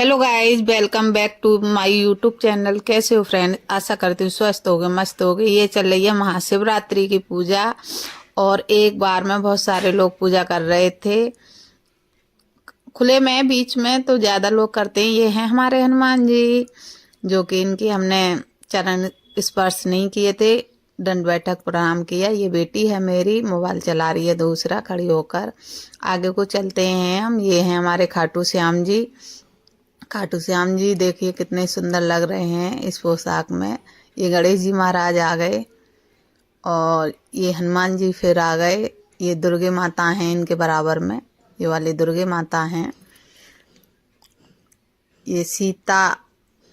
Hello guys, welcome back to my YouTube channel. कैसे हो friend? आशा करती हूँ स्वस्थ होगे, मस्त होगे। ये चल रही है महाशिवरात्रि की पूजा और एक बार में बहुत सारे लोग पूजा कर रहे थे खुले में। बीच में तो ज्यादा लोग करते हैं। ये हैं हमारे हनुमान जी, जो कि इनकी हमने चरण स्पर्श नहीं किए थे, दंड बैठक प्रणाम किया। ये बेटी है मेरी, मोबाइल चला रही है दूसरा खड़ी होकर। आगे को चलते हैं हम। ये हैं हमारे खाटू श्याम जी। खाटू श्याम जी देखिए कितने सुंदर लग रहे हैं इस पोशाक में। ये गणेश जी महाराज आ गए और ये हनुमान जी फिर आ गए। ये दुर्गे माता हैं इनके बराबर में, ये वाली दुर्गे माता हैं। ये सीता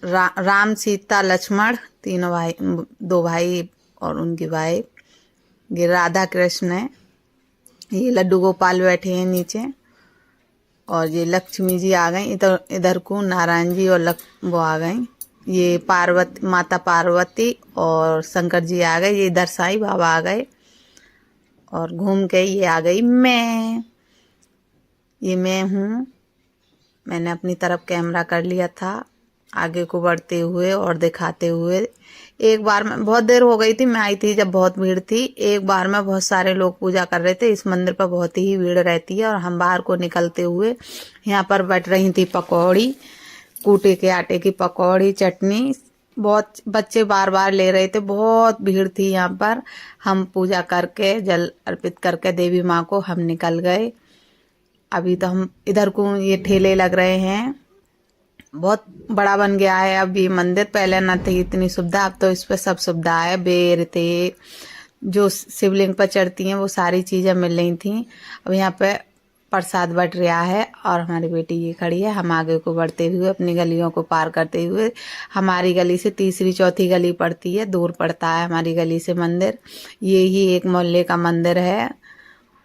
राम सीता लक्ष्मण तीनों भाई, दो भाई और उनकी वाइफ। ये राधा कृष्ण है। ये लड्डू गोपाल बैठे हैं नीचे और ये लक्ष्मी जी आ गई। इधर इधर को नारायण जी और वो आ गई। ये पार्वती माता पार्वती और शंकर जी आ गए। ये इधर साईं बाबा आ गए और घूम के ये आ गई मैं। ये मैं हूँ। मैंने अपनी तरफ कैमरा कर लिया था आगे को बढ़ते हुए और दिखाते हुए। एक बार में बहुत देर हो गई थी, मैं आई थी जब बहुत भीड़ थी। एक बार में बहुत सारे लोग पूजा कर रहे थे। इस मंदिर पर बहुत ही भीड़ रहती है और हम बाहर को निकलते हुए यहाँ पर बैठ रही थी पकौड़ी, कूटे के आटे की पकौड़ी, चटनी। बहुत बच्चे बार बार ले रहे थे, बहुत भीड़ थी यहाँ पर। हम पूजा करके जल अर्पित करके देवी माँ को हम निकल गए। अभी तो हम इधर को ये ठेले लग रहे हैं। बहुत बड़ा बन गया है अब ये मंदिर। पहले न थी इतनी सुविधा, अब तो इस पे सब सुविधा है। बेर थे जो शिवलिंग पर चढ़ती हैं वो सारी चीजें मिल रही थी। अब यहाँ पे प्रसाद बट रहा है और हमारी बेटी ये खड़ी है। हम आगे को बढ़ते हुए अपनी गलियों को पार करते हुए, हमारी गली से तीसरी चौथी गली पड़ती है, दूर पड़ता है हमारी गली से मंदिर। ये ही एक मोहल्ले का मंदिर है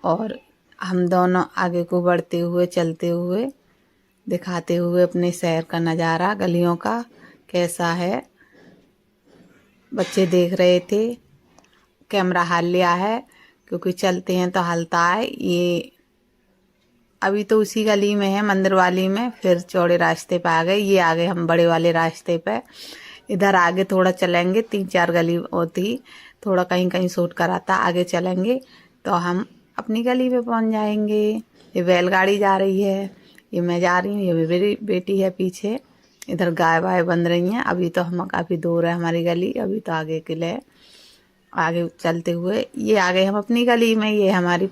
और हम दोनों आगे को बढ़ते हुए चलते हुए दिखाते हुए अपने शहर का नज़ारा, गलियों का कैसा है। बच्चे देख रहे थे, कैमरा हाल लिया है क्योंकि चलते हैं तो हलता है। ये अभी तो उसी गली में है, मंदिर वाली में, फिर चौड़े रास्ते पे आ गए। ये आ गए हम बड़े वाले रास्ते पे। इधर आगे थोड़ा चलेंगे, 3-4 गली होती, थोड़ा कहीं कहीं शूट कराता। आगे चलेंगे तो हम अपनी गली पे पहुंच जाएंगे। ये बैलगाड़ी जा रही है, ये मैं जा रही हूँ, ये मेरी बेटी है पीछे। इधर गाय वाय बंध रही हैं। अभी तो हम काफ़ी दूर है हमारी गली, अभी तो आगे के लिए आगे चलते हुए ये आ गए हम अपनी गली में। ये हमारी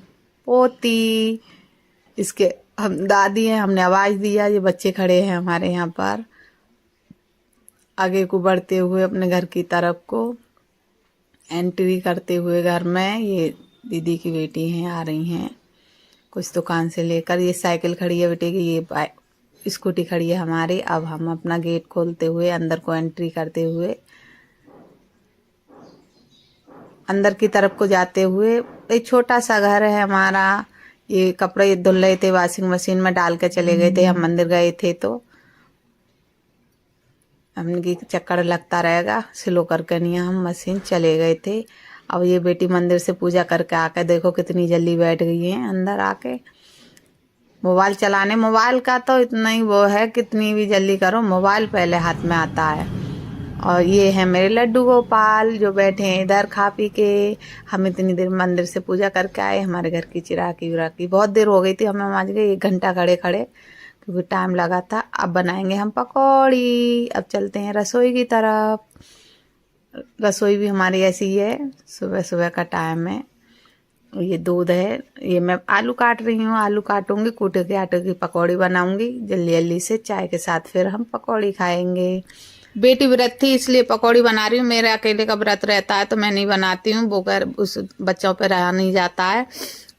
पोती, इसके हम दादी हैं, हमने आवाज़ दिया। ये बच्चे खड़े हैं हमारे यहाँ पर। आगे को बढ़ते हुए अपने घर की तरफ को एंट्री करते हुए घर में, ये दीदी की बेटी हैं आ रही हैं कुछ दुकान से लेकर। ये साइकिल खड़ी है बेटे की, ये स्कूटी खड़ी है हमारी। अब हम अपना गेट खोलते हुए अंदर को एंट्री करते हुए अंदर की तरफ को जाते हुए, एक छोटा सा घर है हमारा। ये कपड़े धुल रहे थे, वॉशिंग मशीन में डाल के चले गए थे। हम मंदिर गए थे तो हमने चक्कर लगता रहेगा, स्लो करके नहीं हम मशीन चले गए थे। अब ये बेटी मंदिर से पूजा करके आके देखो कितनी जल्दी बैठ गई है अंदर आके। मोबाइल चलाने, मोबाइल का तो इतना ही वो है, कितनी भी जल्दी करो मोबाइल पहले हाथ में आता है। और ये है मेरे लड्डू गोपाल जो बैठे हैं इधर खा पी के। हम इतनी देर मंदिर से पूजा करके आए। हमारे घर की चिराकी विराकी बहुत देर हो गई थी, हमें मान गए 1 घंटा खड़े खड़े क्योंकि टाइम लगा था। अब बनाएंगे हम पकौड़ी। अब चलते हैं रसोई की तरफ। रसोई भी हमारी ऐसी ही है, सुबह सुबह का टाइम है। ये दूध है, ये मैं आलू काट रही हूँ, आलू काटूंगी, कूटे के आटे की पकौड़ी बनाऊंगी जल्दी जल्दी से। चाय के साथ फिर हम पकौड़ी खाएंगे। बेटी व्रत थी इसलिए पकौड़ी बना रही हूँ। मेरे अकेले का व्रत रहता है तो मैं नहीं बनाती हूँ, वो उस बच्चों पे रहा नहीं जाता है।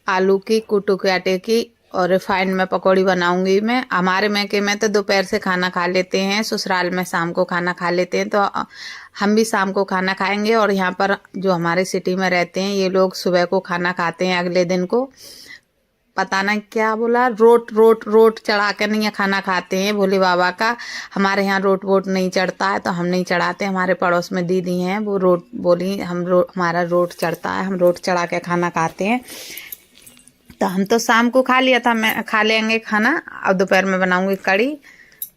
आलू की, कूटू के आटे की और रिफाइंड में पकौड़ी बनाऊंगी मैं। हमारे मैके में तो दोपहर से खाना खा लेते हैं, ससुराल में शाम को खाना खा लेते हैं, तो हम भी शाम को खाना खाएंगे। और यहाँ पर जो हमारे सिटी में रहते हैं ये लोग सुबह को खाना खाते हैं, अगले दिन को पता नहीं क्या बोला, रोट चढ़ा कर नहीं खाना खाते हैं भोले बाबा का। हमारे यहाँ रोट वोट नहीं चढ़ता है तो हम नहीं चढ़ाते। हमारे पड़ोस में दीदी हैं वो रोट बोली, हमारा रोट चढ़ता है, हम रोट चढ़ा के खाना खाते हैं। तो हम तो शाम को खा लिया था, मैं खा लेंगे खाना। अब दोपहर में बनाऊंगी कड़ी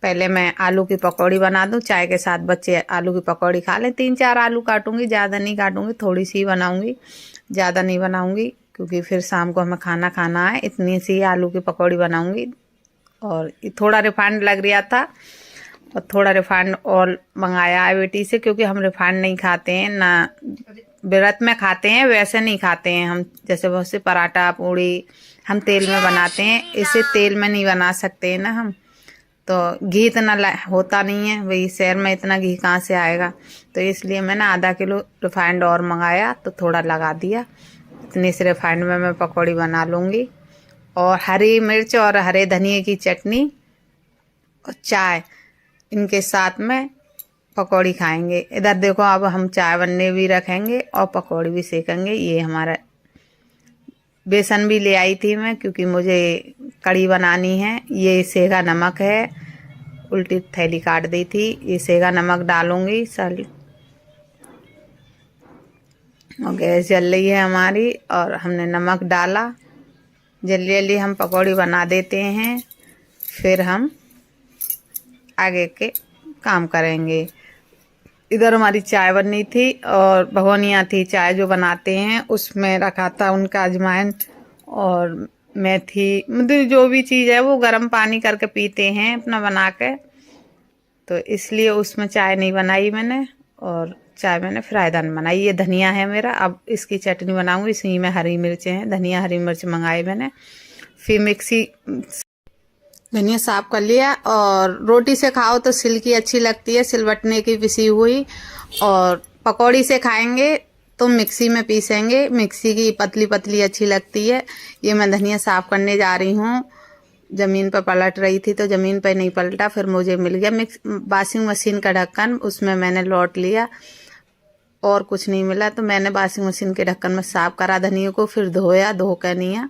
पहले मैं आलू की पकौड़ी बना दूं, चाय के साथ बच्चे आलू की पकौड़ी खा लें। 3-4 आलू काटूंगी, ज़्यादा नहीं काटूंगी, थोड़ी सी बनाऊंगी, ज़्यादा नहीं बनाऊंगी क्योंकि फिर शाम को हमें खाना खाना है। इतनी सी आलू की पकौड़ी बनाऊंगी। और थोड़ा रिफाइंड लग रहा था और थोड़ा रिफाइंड और मंगाया है बेटी से, क्योंकि हम रिफाइंड नहीं खाते हैं ना, व्रत में खाते हैं, वैसे नहीं खाते हैं हम। जैसे बहुत से पराठा पूड़ी हम तेल में बनाते हैं, इसे तेल में नहीं बना सकते हैं ना हम, तो घी इतना होता नहीं है, वही शहर में इतना घी कहाँ से आएगा। तो इसलिए मैंने आधा किलो रिफाइंड और मंगाया, तो थोड़ा लगा दिया। इतनी से रिफाइंड में मैं पकौड़ी बना लूँगी। और हरी मिर्च और हरे धनिए की चटनी और चाय, इनके साथ में पकौड़ी खाएंगे। इधर देखो, अब हम चाय बनने भी रखेंगे और पकौड़ी भी सेकेंगे। ये हमारा बेसन भी ले आई थी मैं, क्योंकि मुझे कड़ी बनानी है। ये सेगा नमक है, उल्टी थैली काट दी थी। ये सेगा नमक डालूंगी सल। और गैस जल रही है हमारी और हमने नमक डाला। जल्दी जल्दी हम पकौड़ी बना देते हैं, फिर हम आगे के काम करेंगे। इधर हमारी चाय बननी थी और भगोनिया थी चाय जो बनाते हैं, उसमें रखा था उनका अजवाइन और मेथी, मतलब जो भी चीज़ है वो गर्म पानी करके पीते हैं अपना बना के, तो इसलिए उसमें चाय नहीं बनाई मैंने। और चाय मैंने फ्राईदान बनाई। ये धनिया है मेरा, अब इसकी चटनी बनाऊंगी। इसी में हरी मिर्चें हैं, धनिया हरी मिर्च मंगाई मैंने। फिर मिक्सी धनिया साफ कर लिया। और रोटी से खाओ तो सिल की अच्छी लगती है, सिलवटने की पिसी हुई। और पकौड़ी से खाएंगे तो मिक्सी में पीसेंगे, मिक्सी की पतली पतली अच्छी लगती है। ये मैं धनिया साफ करने जा रही हूँ। ज़मीन पर पलट रही थी तो ज़मीन पर नहीं पलटा, फिर मुझे मिल गया वॉशिंग मशीन का ढक्कन, उसमें मैंने लौट लिया और कुछ नहीं मिला, तो मैंने वॉशिंग मशीन के ढक्कन में साफ करा धनिया को, फिर धोया, धो कर निया,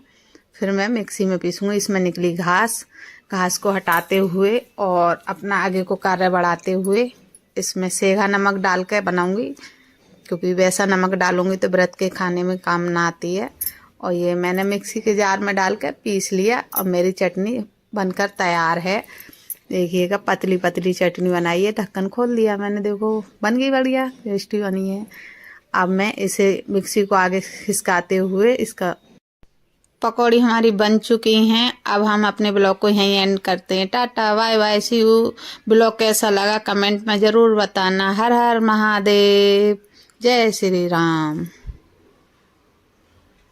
फिर मैं मिक्सी में पीसूँगी। इसमें निकली घास को हटाते हुए और अपना आगे को कार्य बढ़ाते हुए इसमें सेगा नमक डाल कर बनाऊँगी, क्योंकि वैसा नमक डालूँगी तो व्रत के खाने में काम ना आती है। और ये मैंने मिक्सी के जार में डाल कर पीस लिया और मेरी चटनी बनकर तैयार है। देखिएगा, पतली पतली चटनी बनाई है। ढक्कन खोल दिया मैंने, देखो बन गई, बढ़िया टेस्टी बनी है। अब मैं इसे मिक्सी को आगे खिसकाते हुए इसका पकौड़ी हमारी बन चुकी हैं। अब हम अपने ब्लॉग को यहीं एंड करते हैं। Tata bye bye, see you. Blog कैसा लगा कमेंट में ज़रूर बताना। हर हर महादेव, जय श्री राम।